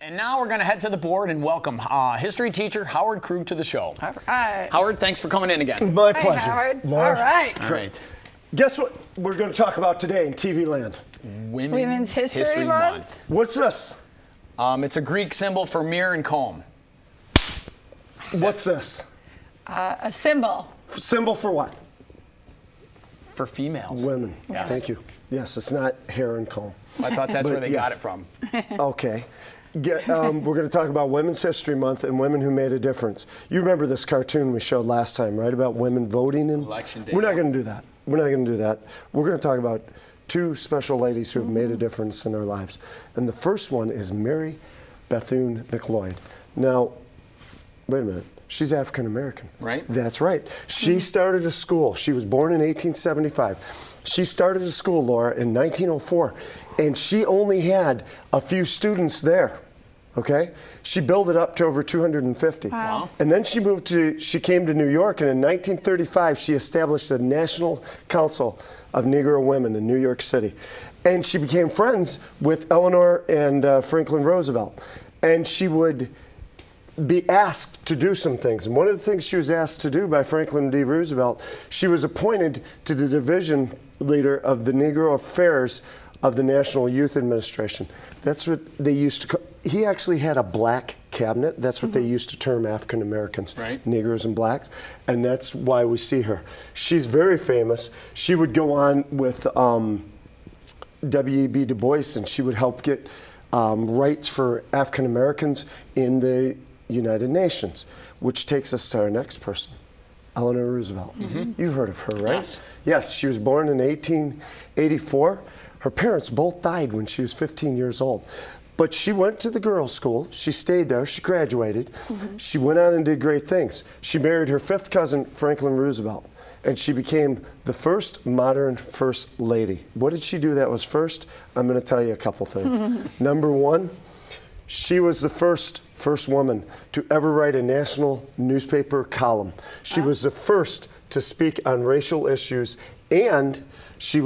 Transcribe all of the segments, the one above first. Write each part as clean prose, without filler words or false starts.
And now we're going to head to the board and welcome history teacher Howard Krug to the show. All right. Howard, thanks for coming in again. My Hey, pleasure. Howard. Laura. All right. All right. Guess what we're going to talk about today in TV land? Women's History Month? What's this? It's a Greek symbol for mirror and comb. What's this? A symbol. Symbol for what? For females. Women. Yes. Thank you. Yes, it's not hair and comb. I thought that's But where they got yes. it from. Okay. We're going to talk about Women's History Month and women who made a difference. You remember this cartoon we showed last time, right? About women voting in Election day. We're not going to do that. We're not going to do that. We're going to talk about two special ladies who have made a difference in our lives. And the first one is Mary Bethune McLeod. Now, wait a minute. She's African American. Right. That's right. She started a school. She was born in 1875. She started a school, Laura, in 1904, and she only had a few students there. Okay? She built it up to over 250. Wow. And then she came to New York, and in 1935, she established the National Council of Negro Women in New York City. And she became friends with Eleanor and Franklin Roosevelt. And she would be asked to do some things. And one of the things she was asked to do by Franklin D. Roosevelt, she was appointed to the division leader of the Negro Affairs of the National Youth Administration. That's what they used to call. He actually had a black cabinet. That's what they used to term African Americans, Right. Negroes and blacks. And that's why we see her. She's very famous. She would go on with W.E.B. Du Bois, and she would help get rights for African Americans in the United Nations, which takes us to our next person, Eleanor Roosevelt. You've heard of her, right? Yes. Yes, she was born in 1884. Her parents both died when she was 15 years old. But she went to the girls' school. She stayed there. She graduated. She went on and did great things. She married her fifth cousin, Franklin Roosevelt, and she became the first modern first lady. What did she do that was first? I'm going to tell you a couple things. Number one, she was the first woman to ever write a national newspaper column. She was the first to speak on racial issues, and she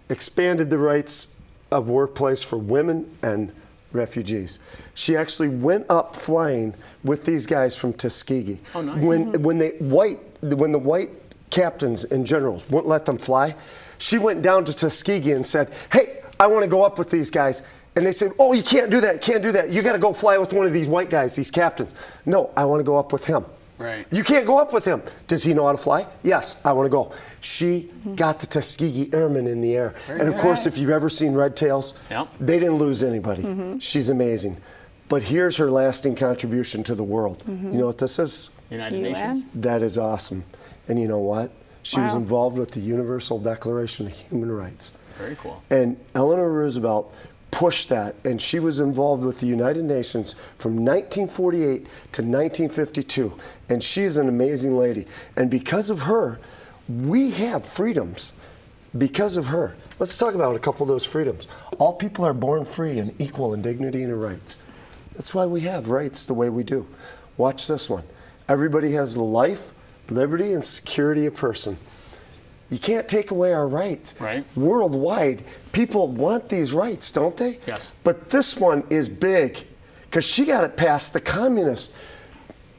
expanded the rights of workplace for women and refugees. She actually went up flying with these guys from Tuskegee. Oh, nice. When the white captains and generals wouldn't let them fly, she went down to Tuskegee and said, "Hey, I want to go up with these guys." And they said, "Oh, you can't do that, can't do that. You got to go fly with one of these white guys, these captains." "No, I want to go up with him." Right. "You can't go up with him." "Does he know how to fly?" "Yes, I want to go." She got the Tuskegee Airmen in the air. And of course, if you've ever seen Red Tails, Yep. they didn't lose anybody. She's amazing. But here's her lasting contribution to the world. You know what this is? United UN? Nations. That is awesome. And you know what? She was Wow. involved with the Universal Declaration of Human Rights. Very cool. And Eleanor Roosevelt pushed that, and she was involved with the United Nations from 1948 to 1952. And she is an amazing lady. And because of her, we have freedoms. Because of her. Let's talk about a couple of those freedoms. All people are born free and equal in dignity and rights. That's why we have rights the way we do. Watch this one. Everybody has the life, liberty, and security of person. You can't take away our rights. Right. Worldwide, people want these rights, don't they? Yes. But this one is big because she got it past the communists.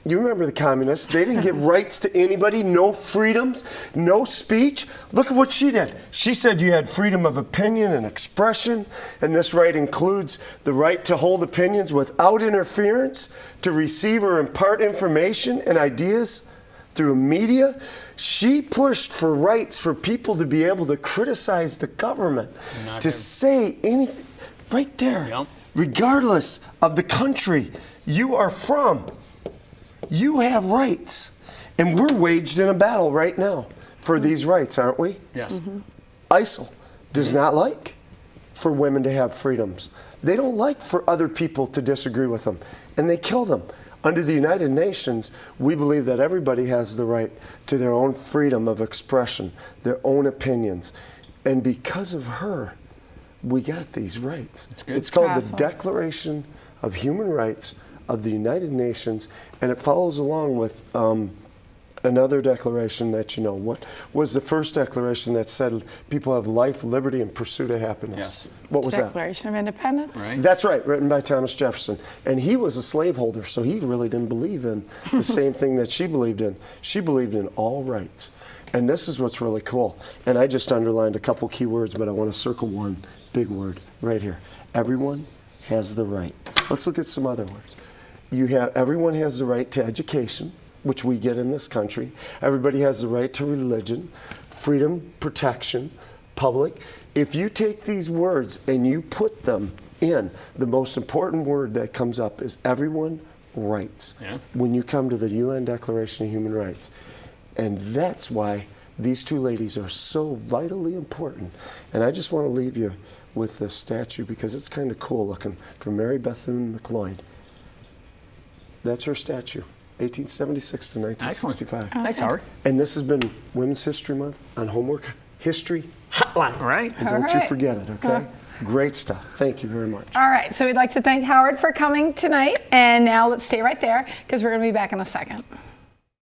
You remember the communists? They didn't give rights to anybody, no freedoms, no speech. Look at what she did. She said you had freedom of opinion and expression, and this right includes the right to hold opinions without interference, to receive or impart information and ideas through media. She pushed for rights for people to be able to criticize the government, Not to him. say anything right there, Yep. regardless of the country you are from. You have rights, and we're waged in a battle right now for these rights, aren't we? Yes. ISIL does not like for women to have freedoms. They don't like for other people to disagree with them, and they kill them. Under the United Nations, we believe that everybody has the right to their own freedom of expression, their own opinions. And because of her, we got these rights. good. It's called the Awesome. Declaration of Human Rights of the United Nations, and it follows along with another declaration that you know. What was the first declaration that said people have life, liberty, and pursuit of happiness? Yes. What was that? Declaration of Independence. Right. That's right, written by Thomas Jefferson. And he was a slaveholder, so he really didn't believe in the same thing that she believed in. She believed in all rights. And this is what's really cool. And I just underlined a couple key words, but I want to circle one big word right here. Everyone has the right. Let's look at some other words. Everyone has the right to education, which we get in this country. Everybody has the right to religion, freedom, protection, public. If you take these words and you put them in, the most important word that comes up is everyone rights. Yeah. When you come to the UN Declaration of Human Rights. And that's why these two ladies are so vitally important. And I just want to leave you with this statue because it's kind of cool looking, from Mary Bethune-McLeod. That's her statue, 1876 to 1965. Excellent. Thanks, Howard. And this has been Women's History Month on Homework History Hotline. All right. And don't you forget it, okay? Great stuff. Thank you very much. All right, so we'd like to thank Howard for coming tonight. And now let's stay right there because we're going to be back in a second.